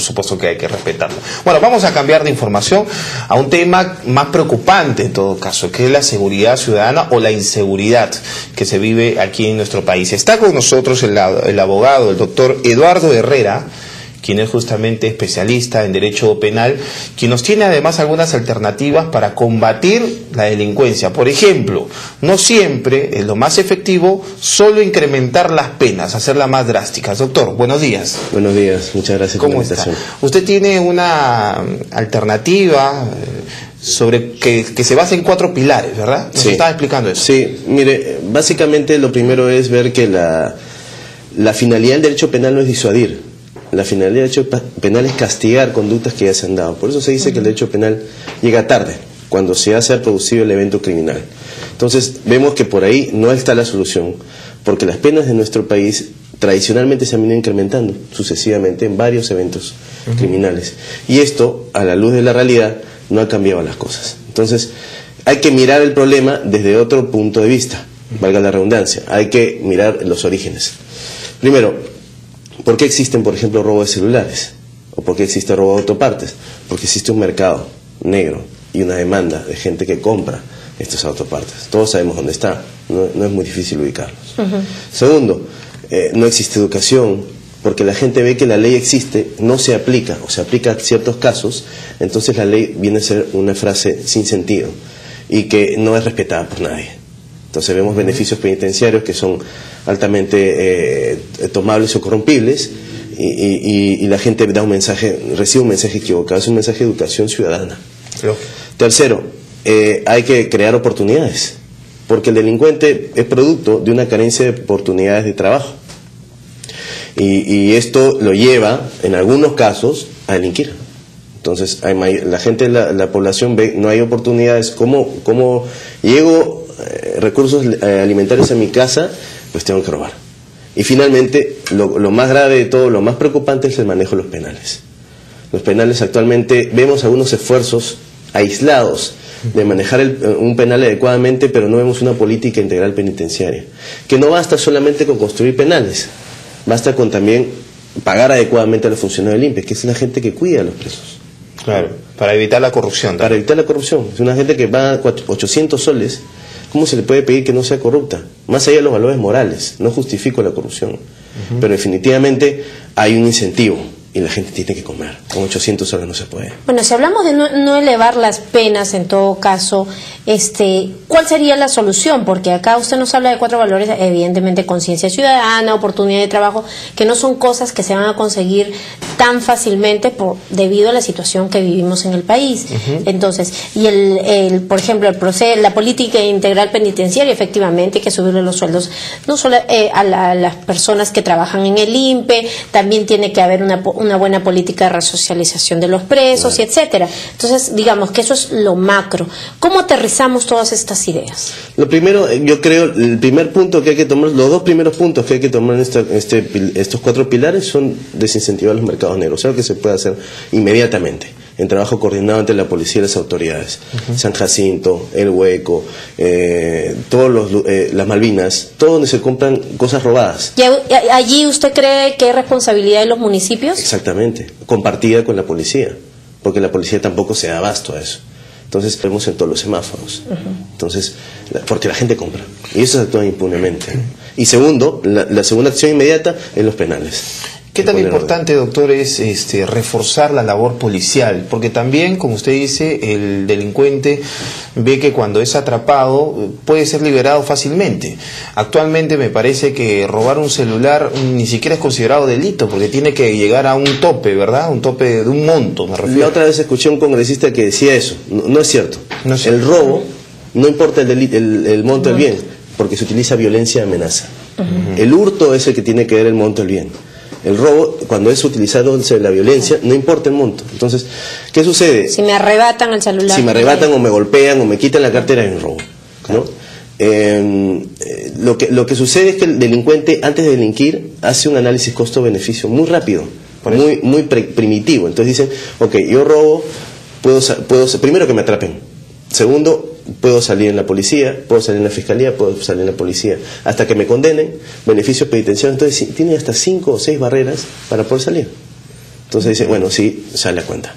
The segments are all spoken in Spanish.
supuesto que hay que respetarlo. Bueno, vamos a cambiar de información a un tema más preocupante en todo caso, que es la seguridad ciudadana o la inseguridad que se vive aquí en nuestro país. Está con nosotros el abogado, el doctor Eduardo Herrera, quien es justamente especialista en derecho penal, quien nos tiene además algunas alternativas para combatir la delincuencia. Por ejemplo, no siempre es lo más efectivo solo incrementar las penas, hacerlas más drásticas. Doctor, buenos días. Buenos días, muchas gracias por la invitación. Usted tiene una alternativa sobre que se basa en 4 pilares, ¿verdad? Nos estaba explicando eso. Sí, mire, básicamente lo primero es ver que la finalidad del derecho penal no es disuadir. La finalidad del derecho penal es castigar conductas que ya se han dado. Por eso se dice que el derecho penal llega tarde, cuando se hace producido el evento criminal. Entonces vemos que por ahí no está la solución, porque las penas de nuestro país tradicionalmente se han venido incrementando sucesivamente en varios eventos criminales. Y esto, a la luz de la realidad, no ha cambiado las cosas. Entonces hay que mirar el problema desde otro punto de vista, valga la redundancia. Hay que mirar los orígenes. Primero, ¿por qué existen, por ejemplo, robo de celulares? ¿O por qué existe robo de autopartes? Porque existe un mercado negro y una demanda de gente que compra estos autopartes. Todos sabemos dónde está, no es muy difícil ubicarlos. Segundo, no existe educación, porque la gente ve que la ley existe, no se aplica, o se aplica a ciertos casos, entonces la ley viene a ser una frase sin sentido y que no es respetada por nadie. Entonces vemos beneficios penitenciarios que son altamente tomables o corrompibles y la gente da un mensaje, recibe un mensaje equivocado, es un mensaje de educación ciudadana. Tercero, hay que crear oportunidades, porque el delincuente es producto de una carencia de oportunidades de trabajo y esto lo lleva, en algunos casos, a delinquir. Entonces la gente, la población ve, no hay oportunidades, ¿cómo llego recursos alimentarios en mi casa? Pues tengo que robar. Y finalmente, lo más grave de todo, lo más preocupante es el manejo de los penales. Los penales actualmente, vemos algunos esfuerzos aislados de manejar un penal adecuadamente, pero no vemos una política integral penitenciaria. Que no basta solamente con construir penales, basta con también pagar adecuadamente a los funcionarios del INPE, que es la gente que cuida a los presos. Claro, para evitar la corrupción. Para evitar la corrupción. Es una gente que paga 800 soles. ¿Cómo se le puede pedir que no sea corrupta? Más allá de los valores morales, no justifico la corrupción, pero definitivamente hay un incentivo y la gente tiene que comer. Con 800 soles no se puede. Bueno, si hablamos de no elevar las penas en todo caso, ¿cuál sería la solución? Porque acá usted nos habla de 4 valores, evidentemente conciencia ciudadana, oportunidad de trabajo, que no son cosas que se van a conseguir tan fácilmente debido a la situación que vivimos en el país. Entonces, y por ejemplo, la política integral penitenciaria, efectivamente hay que subirle los sueldos, no solo a las personas que trabajan en el INPE, también tiene que haber una buena política de resocialización de los presos, y etcétera. Entonces, digamos que eso es lo macro. ¿Cómo aterrizamos todas estas ideas? Lo primero, yo creo, el primer punto que hay que tomar, los 2 primeros puntos que hay que tomar en estos 4 pilares son desincentivar los mercados negros, algo que se puede hacer inmediatamente, en trabajo coordinado entre la policía y las autoridades. San Jacinto, El Hueco, las Malvinas, todo donde se compran cosas robadas. ¿Y allí usted cree que es responsabilidad de los municipios? Exactamente, compartida con la policía, porque la policía tampoco se da abasto a eso. Entonces vemos en todos los semáforos. Entonces, porque la gente compra y eso se actúa impunemente. Y segundo, la segunda acción inmediata es los penales. ¿Qué tan importante, doctor, es reforzar la labor policial? Porque también, como usted dice, el delincuente ve que cuando es atrapado puede ser liberado fácilmente. Actualmente me parece que robar un celular ni siquiera es considerado delito, porque tiene que llegar a un tope, ¿verdad? Un tope de un monto, me refiero. La otra vez escuché a un congresista que decía eso. No es cierto. No es cierto. El robo, no importa el monto del bien, porque se utiliza violencia y amenaza. El hurto es el que tiene que ver el monto del bien. El robo, cuando es utilizado la violencia, no importa el monto. Entonces, ¿qué sucede? Si me arrebatan el celular. Si me arrebatan o me golpean o me quitan la cartera, es un robo, ¿no? Lo que sucede es que el delincuente, antes de delinquir, hace un análisis costo-beneficio muy rápido, muy primitivo. Entonces dicen, ok, yo robo, primero que me atrapen. Segundo, puedo salir en la policía, puedo salir en la fiscalía, puedo salir en la policía, hasta que me condenen, beneficios penitenciarios. Entonces tiene hasta 5 o 6 barreras para poder salir. Entonces dice, bueno, sí, sale a cuenta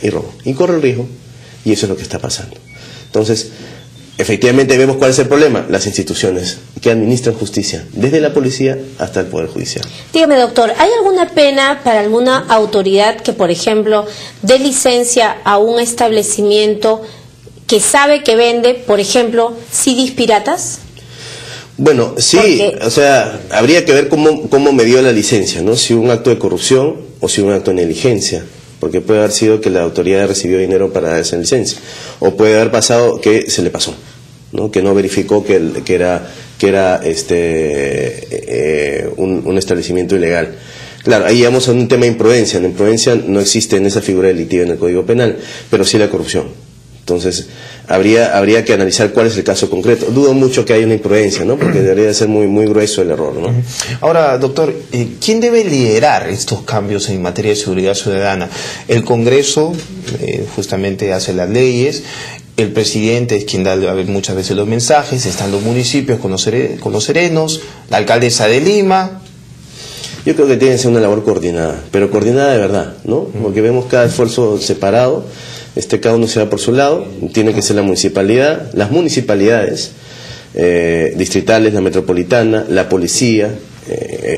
y robo. Y corre el riesgo, y eso es lo que está pasando. Entonces, efectivamente vemos cuál es el problema, las instituciones que administran justicia, desde la policía hasta el Poder Judicial. Dígame, doctor, ¿hay alguna pena para alguna autoridad que, por ejemplo, dé licencia a un establecimiento que sabe que vende, por ejemplo, CDs piratas? Bueno, sí, Porque, o sea, habría que ver cómo me dio la licencia, ¿no? Si hubo un acto de corrupción o si hubo un acto de negligencia, porque puede haber sido que la autoridad recibió dinero para esa licencia, o puede haber pasado que se le pasó, ¿no? Que no verificó que era un establecimiento ilegal. Claro, ahí vamos a un tema de imprudencia. La imprudencia no existe en esa figura delictiva en el Código Penal, pero sí la corrupción. Entonces, habría que analizar cuál es el caso concreto. Dudo mucho que haya una imprudencia, ¿no? Porque debería de ser muy grueso el error, ¿no? Ahora, doctor, ¿quién debe liderar estos cambios en materia de seguridad ciudadana? El Congreso justamente hace las leyes, el presidente es quien da muchas veces los mensajes, están los municipios con los serenos, la alcaldesa de Lima. Yo creo que tiene que ser una labor coordinada, pero coordinada de verdad, ¿no? Porque vemos cada esfuerzo separado. Cada uno se va por su lado, tiene que ser la municipalidad, las municipalidades distritales, la metropolitana, la policía,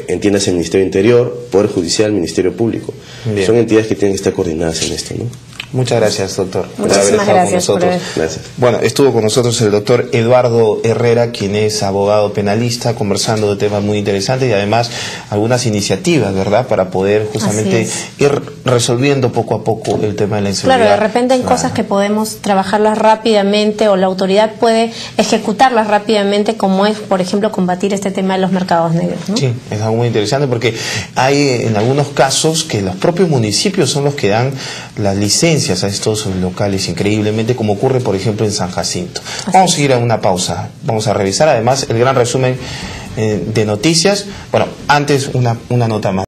entiéndase el Ministerio Interior, Poder Judicial, Ministerio Público. Bien. Son entidades que tienen que estar coordinadas en esto, ¿no? Muchas gracias, doctor. Muchísimas gracias por haber. Gracias. Bueno, estuvo con nosotros el doctor Eduardo Herrera, quien es abogado penalista, conversando de temas muy interesantes y además algunas iniciativas, ¿verdad?, para poder justamente ir resolviendo poco a poco el tema de la inseguridad. Claro, de repente hay cosas que podemos trabajarlas rápidamente o la autoridad puede ejecutarlas rápidamente, como es, por ejemplo, combatir este tema de los mercados negros, ¿no? Sí, es algo muy interesante porque hay en algunos casos que los propios municipios son los que dan las licencias a estos locales increíblemente, como ocurre por ejemplo en San Jacinto. Vamos a ir a una pausa, vamos a revisar además el gran resumen de noticias. Bueno, antes una nota más.